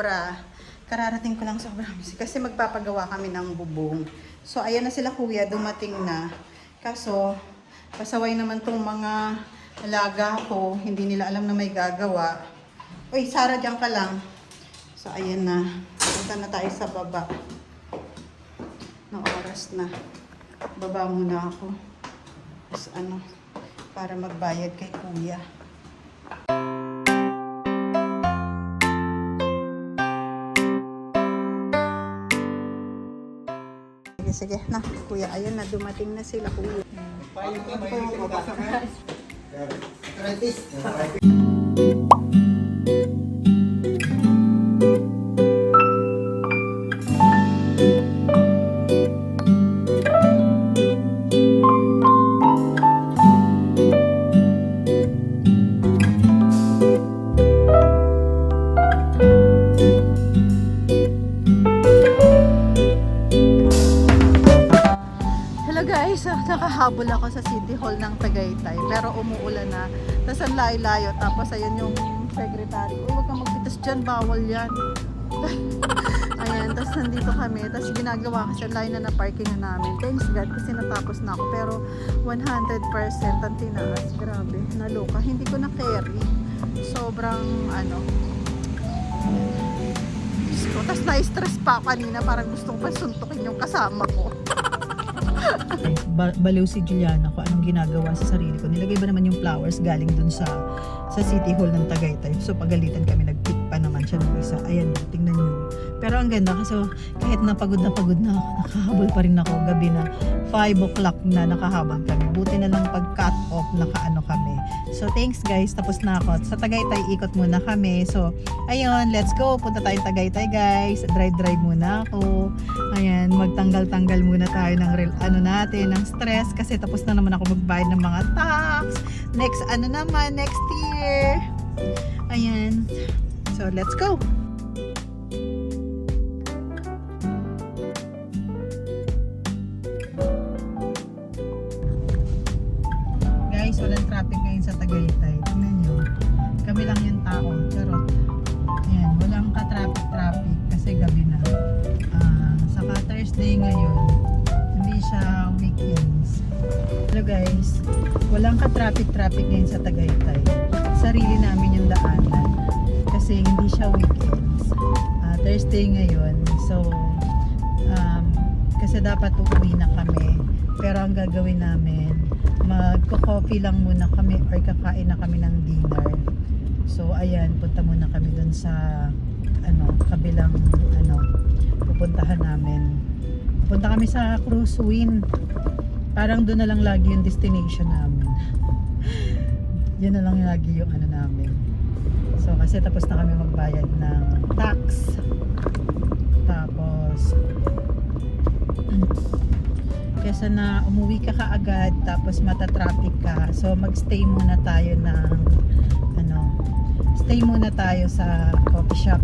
sobra. Kararating ko lang sa promise. Kasi magpapagawa kami ng bubong. So, ayan na sila kuya, dumating na. Kaso, pasaway naman tong mga alaga ko. Hindi nila alam na may gagawa. Uy, Sarah, dyan ka lang. So, ayan na. Punta na tayo sa baba. Na oras na. Baba muna ako. Tapos para magbayad kay kuya. Sige na, kuya. Ayun na, dumating na sila, kuya. Nakahabol ako sa City Hall ng Tagaytay pero umuulan na. Tapos ang layo-layo. Tapos ayun yung secretary. Uy, huwag kang magpitas dyan. Bawal yan. Ayan. Tapos nandito kami. Tapos ginagawa kasi ang layo na parking na namin. Thanks God kasi natapos na ako. Pero 100% ang tinaas. Grabe. Naloka. Hindi ko na carry. Sobrang Tapos na-stress pa kanina. Parang gusto ko pa suntukin yung kasama ko. Baliw si Juliana kung anong ginagawa sa sarili ko. Nilagay ba naman yung flowers galing dun sa City Hall ng Tagaytay. So pagalitan kami, nag-pick pa naman siya ng isa. Ayan, tingnan nyo. Pero ang ganda kasi kahit napagod na ako, nakahabol pa rin ako. Gabi na 5 o'clock na nakahabol kami. Buti na lang pag cut off nakaano kami. So thanks guys, tapos na ako. Sa Tagaytay ikot muna kami. So ayun, let's go. Punta tayong Tagaytay guys. Drive muna ako. Ayan, magtanggal-tanggal muna tayo ng natin, ng stress kasi tapos na naman ako magbayad ng mga tax. Next next year. Ayan. So let's go. Guys, walang traffic ngayon sa Tagaytay. Tingnan nyo. Kami lang yung tao. Charot. Ayan, walang ka-traffic kasi gabi na. Saka Thursday ngayon. Hindi siya weekends. Hello guys. Walang ka-traffic ngayon sa Tagaytay. Sarili namin yung daanan. Kasi hindi siya weekends. Thursday ngayon. So, kasi dapat uuwi na kami. Pero ang gagawin namin, magko-coffee lang muna kami or kakain na kami ng dinner. So ayan, punta muna kami dun sa kabilang pupuntahan namin. Punta kami sa Cruise Wind. Parang doon na lang lagi yung destination namin. Yun na lang lagi yung namin. So kasi tapos na kami magbayad ng tax. Tapos kesa na umuwi ka kaagad tapos mata-traffic ka. So magstay muna tayo ng stay muna tayo sa coffee shop.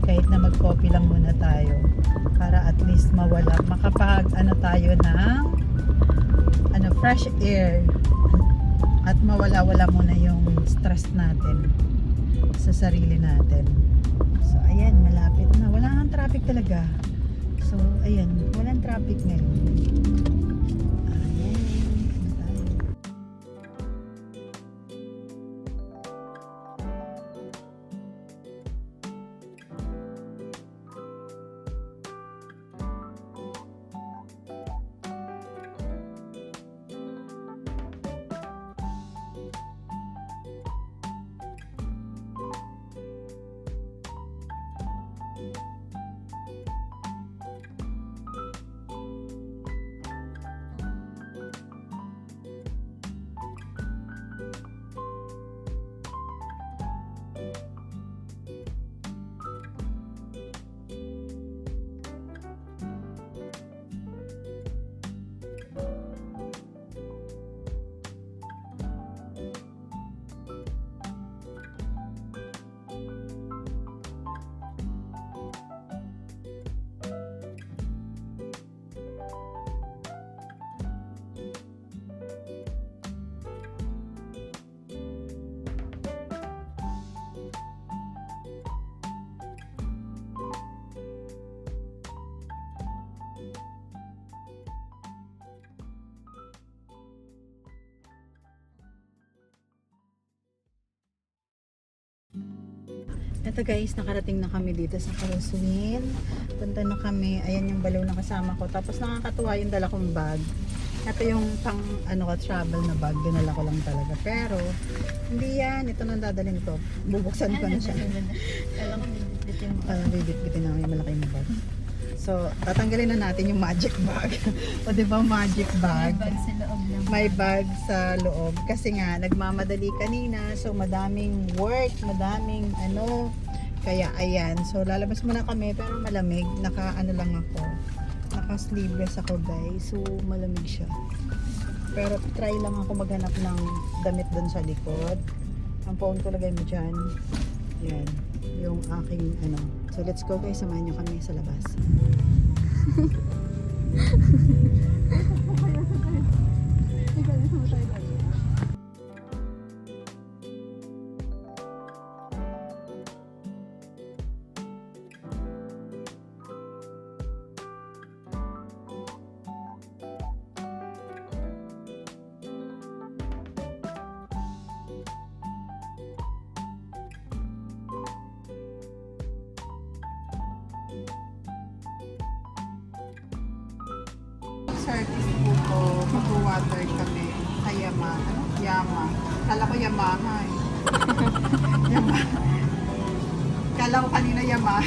Kahit na mag-coffee lang muna tayo para at least mawala, makapag tayo ng fresh air at mawala-wala muna yung stress natin sa sarili natin. So ayan, malapit na. Wala nang traffic talaga. So, ayan, walang traffic ngayon. Ayan, tayo. Ito guys, nakarating na kami dito sa Caroswin. Punta na kami. Ayan yung balaw na kasama ko. Tapos nakakatuwa yung dala kong bag. Ito yung pang travel na bag. Dinala ko lang talaga. Pero, hindi yan. Ito nang dadalhin ko. Bubuksan ko na siya. Alam ko, bibit-bitin mo. Bibit-bitin na yung malaki na bag. So, tatanggalin na natin yung magic bag. O diba magic bag? May bag sa loob lang. May bag sa loob. Kasi nga, nagmamadali kanina. So, madaming work, madaming Kaya, ayan. So, lalabas muna kami. Pero malamig. Lang ako. Naka-sleeveless ako, guys. So, malamig siya. Pero, try lang ako maghanap ng damit doon sa likod. Ang phone ko lagay mo dyan. Ayan. Yung aking So, let's go guys. Samahan nyo kami sa labas. Service po ko, mag-water kami sa Yama. Yama. Kala ko Yamaha eh. Yama. Kala ko kanina Yama.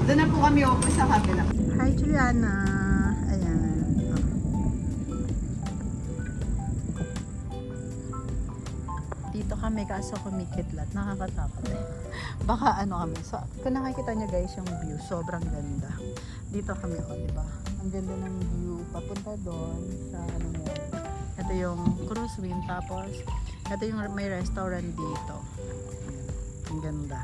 Doon na po kami opo sa kabila. Hi, Juliana. Ayan. Dito kami kaso kumikitlat. Nakakatakot eh. Baka kami. So, kung nakikita nyo guys yung view, sobrang ganda. Dito kami diba? Ang ganda ng view. Papunta doon sa mo. Ito yung Caroswin. Tapos, ito yung may restaurant dito. Ang ganda.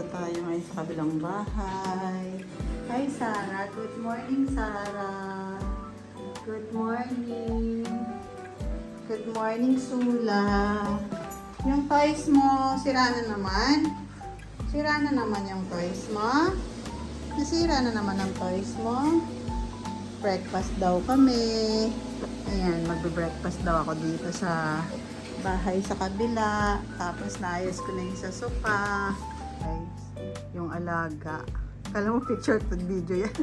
Tayo ngayon sa kabilang bahay. Hi Sarah, good morning Sarah. Good morning. Good morning Sula. Yung toys mo, sira na naman? Sira na naman yung toys mo? Nasira na naman ang toys mo? Breakfast daw kami. Ayan, magbe-breakfast daw ako dito sa bahay sa kabila. Tapos naayos ko na yung sa sofa. Guys, yung alaga. Kala mo picture to video yan.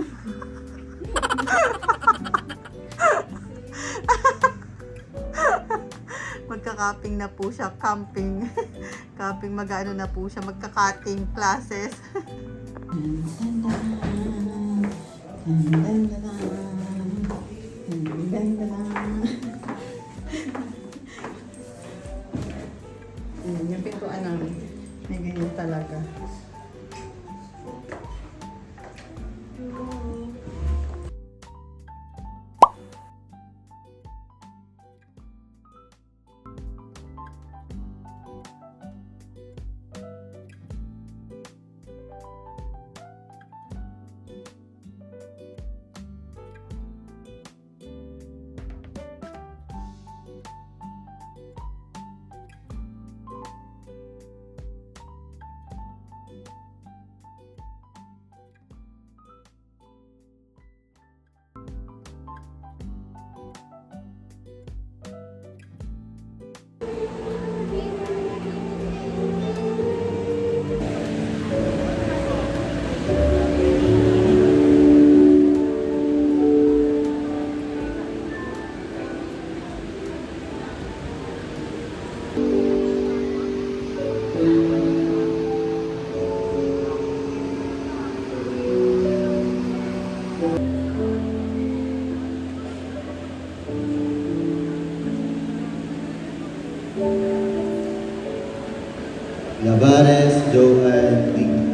Magka-camping na po siya. Camping. Camping mag-ano na po siya. Magka-cutting classes. Yung pintuan namin. May ganyan talaga. Lavares Joan Ning.